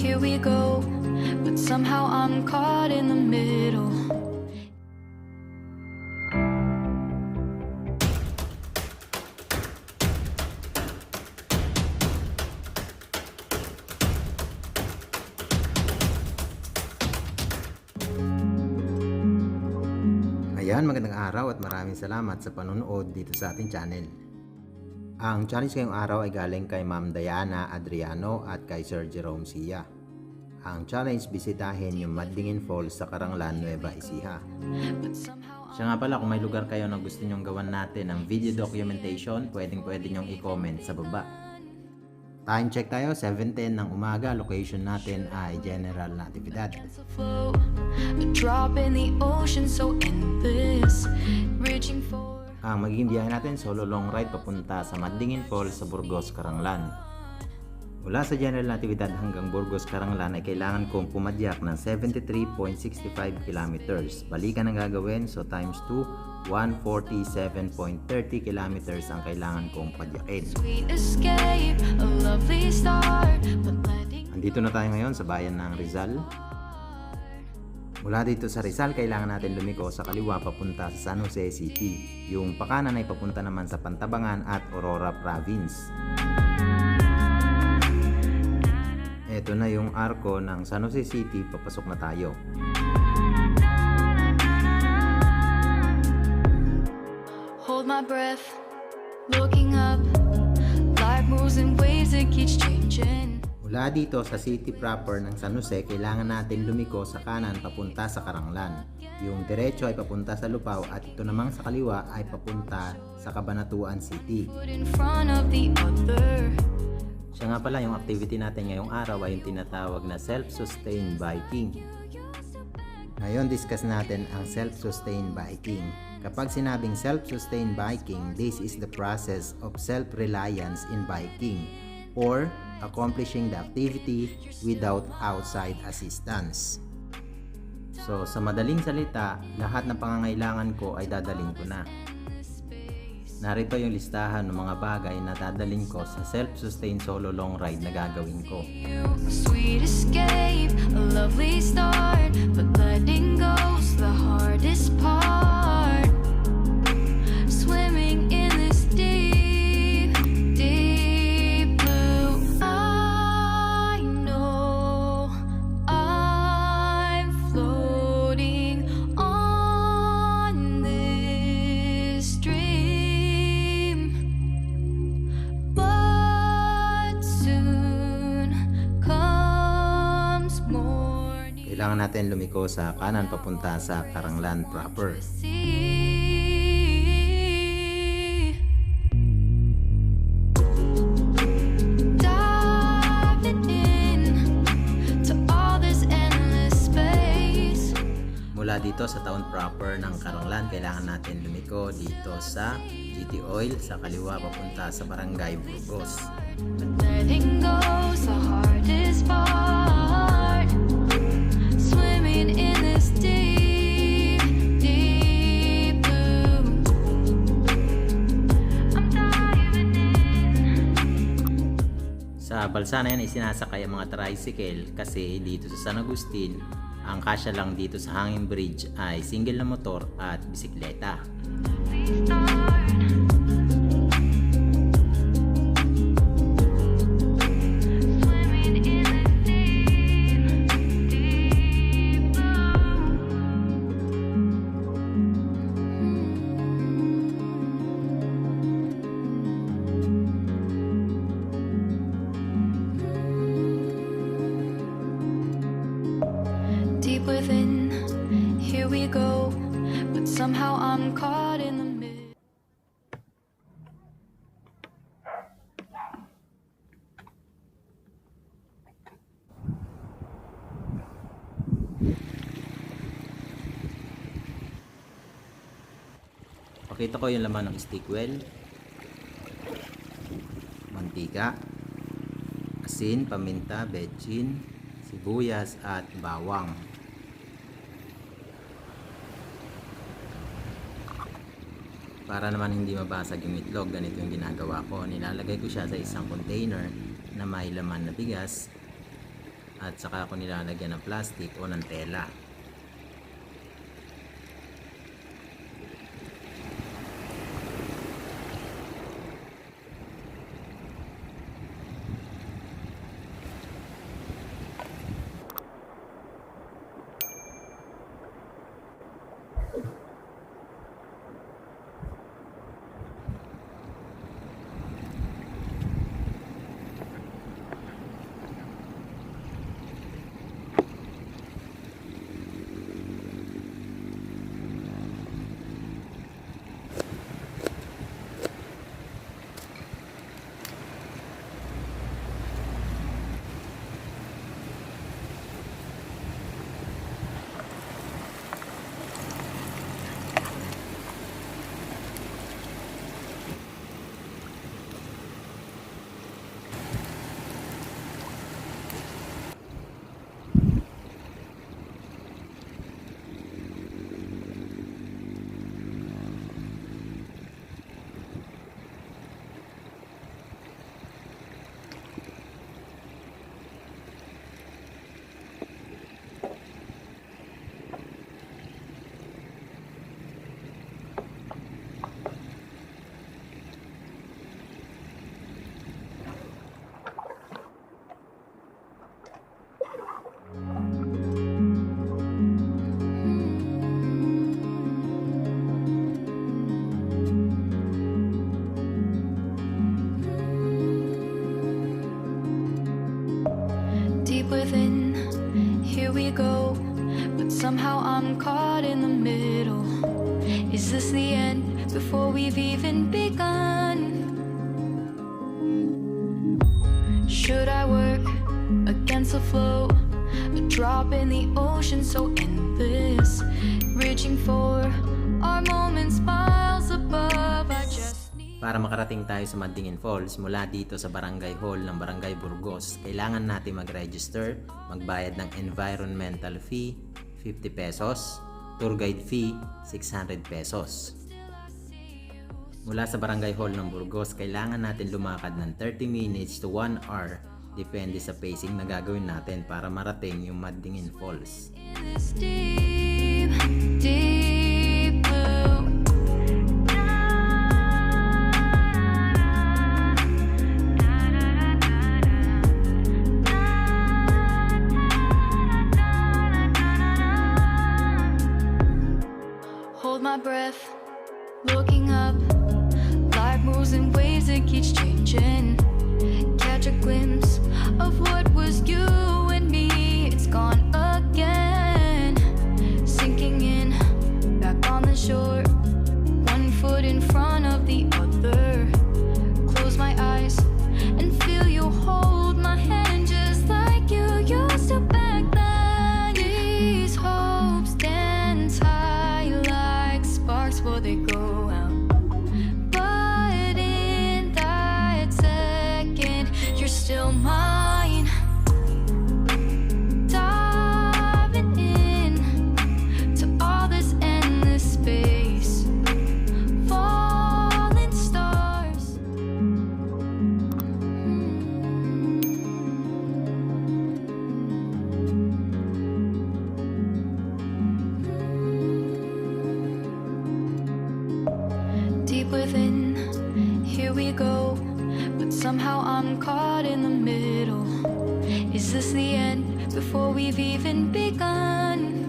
here we go, but somehow I'm caught in the middle. Ayan, magandang araw at maraming salamat sa panonood dito sa ating channel. Ang challenge ngayong araw ay galing kay Ma'am Diana Adriano at kay Sir Jerome Sia. Ang challenge, bisitahin yung Madlingin Falls sa Caranglan, Nueva Ecija. Siya nga pala, kung may lugar kayo na gusto nyong gawan natin ng video documentation, pwede nyong i-comment sa baba. Time check tayo, 7:10 ng umaga. Location natin ay General Natividad. A drop in the ocean so endless, reaching for. Ang magiging biyahe natin, solo long ride papunta sa Madlingin Falls sa Burgos, Caranglan. Mula sa General Natividad hanggang Burgos, Caranglan ay kailangan kong pumadyak ng 73.65 kilometers. Balikan ang gagawin, so times 2, 147.30 kilometers ang kailangan kong padyakin. Sweet escape, a lovely start, but letting. Andito na tayo ngayon sa bayan ng Rizal. Mula dito sa Rizal, kailangan natin lumiko sa kaliwa papunta sa San Jose City. Yung pakanan ay papunta naman sa Pantabangan at Aurora Province. Ito na yung arko ng San Jose City, papasok na tayo. Hold my breath, looking up, life moves in waves that keeps changing. Mula dito sa city proper ng San Jose, kailangan natin lumiko sa kanan papunta sa Caranglan. Yung diretso ay papunta sa Lupao at ito namang sa kaliwa ay papunta sa Cabanatuan City. Put in front of the other. Siya nga pala, yung activity natin ngayong araw ay yung tinatawag na self-sustained biking. Ngayon, discuss natin ang self-sustained biking. Kapag sinabing self-sustained biking, this is the process of self-reliance in biking or accomplishing the activity without outside assistance. So, sa madaling salita, lahat ng pangangailangan ko ay dadaling ko na. Narito yung listahan ng mga bagay na dadaling ko sa self-sustained solo long ride na gagawin ko. Sweet escape, a lovely start, but letting go's the hardest part. Swimming in this deep, deep blue. I know I'm floating on this dream, but soon comes morning. Kailangan natin lumiko sa kanan papunta sa Caranglan proper. Diving in to all this endless space. Mula dito sa town proper ng Caranglan, kailangan natin lumiko dito sa GT Oil sa kaliwa papunta sa Barangay Burgos. But letting go's the hardest part. Swimming in this deep, deep blue. I'm diving in. Sa balsa na yan ay sinasakay ang mga tricycle kasi dito sa San Agustin, ang kasya lang dito sa Hanging Bridge ay single na motor at bisikleta. Swimming in this deep, deep blue. Deep within, here we go, but somehow I'm caught in the middle. Pakita ko yung laman ng stick well, mantika, asin, paminta, betchin, sibuyas at bawang. Para naman hindi mabasag yung itlog, ganito yung ginagawa ko. Nilalagay ko siya sa isang container na may laman na bigas. at saka ako nilalagyan ng plastic o ng tela. Deep within, here we go, but somehow I'm caught in the middle. Is this the end before we've even begun? Should I work against the flow, a drop in the ocean so endless, reaching for our moments miles above? I just need... Para makarating tayo sa Mandingin Falls mula dito sa Barangay Hall ng Barangay Burgos, kailangan natin mag-register, magbayad ng environmental fee, 50 pesos, tour guide fee, 600 pesos. Mula sa Barangay Hall ng Burgos, kailangan natin lumakad ng 30 minutes to 1 hour, depende sa pacing na gagawin natin para marating yung Mandingin Falls. In this deep, deep blue. Hold my breath, looking up. Life moves in waves that keeps changing. Catch a glimpse of what was you and me. It's gone again, sinking in, back on the shore. One foot in front of the other. Close my eyes and feel you hold my hand just like you used to back then. These hopes dance high like sparks before they go out. But in that second, you're still mine. Diving in to all this endless space. Falling stars. Deep within, here we go, but somehow I'm caught in the middle. Is this the end before we've even begun?